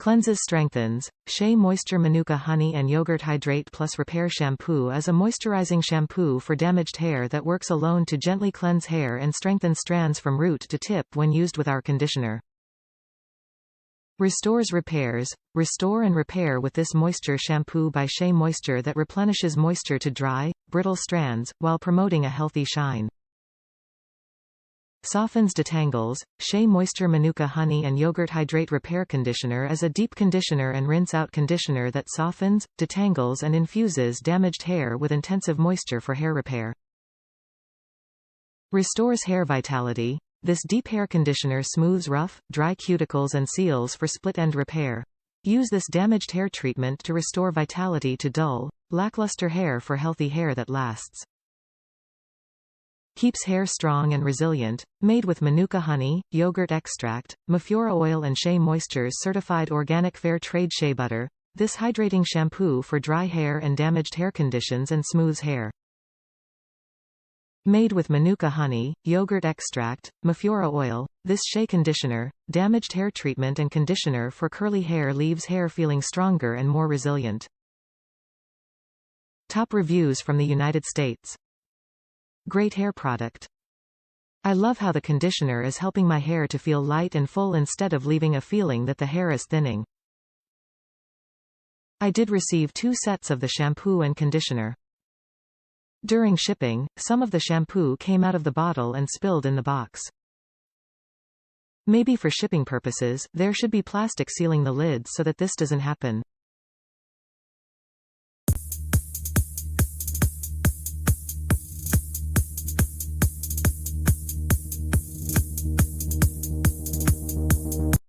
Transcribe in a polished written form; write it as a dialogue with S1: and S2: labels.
S1: Cleanses, strengthens. Shea Moisture Manuka Honey and Yogurt Hydrate+Repair Shampoo is a moisturizing shampoo for damaged hair that works alone to gently cleanse hair and strengthen strands from root to tip when used with our conditioner. Restores, repairs. Restore and repair with this moisture shampoo by Shea Moisture that replenishes moisture to dry, brittle strands, while promoting a healthy shine. Softens, detangles. Shea Moisture Manuka Honey and Yogurt Hydrate Repair Conditioner is a deep conditioner and rinse-out conditioner that softens, detangles and infuses damaged hair with intensive moisture for hair repair. Restores hair vitality. This deep hair conditioner smooths rough, dry cuticles and seals for split-end repair. Use this damaged hair treatment to restore vitality to dull, lackluster hair for healthy hair that lasts. Keeps hair strong and resilient. Made with Manuka honey, yogurt extract, Mafura oil and Shea Moisture's certified organic fair trade shea butter, this hydrating shampoo for dry hair and damaged hair conditions and smooths hair. Made with Manuka honey, yogurt extract, Mafura oil, this shea conditioner, damaged hair treatment and conditioner for curly hair leaves hair feeling stronger and more resilient. Top reviews from the United States. Great hair product. I love how the conditioner is helping my hair to feel light and full instead of leaving a feeling that the hair is thinning. I did receive 2 sets of the shampoo and conditioner. During shipping, some of the shampoo came out of the bottle and spilled in the box. Maybe for shipping purposes, there should be plastic sealing the lid so that this doesn't happen.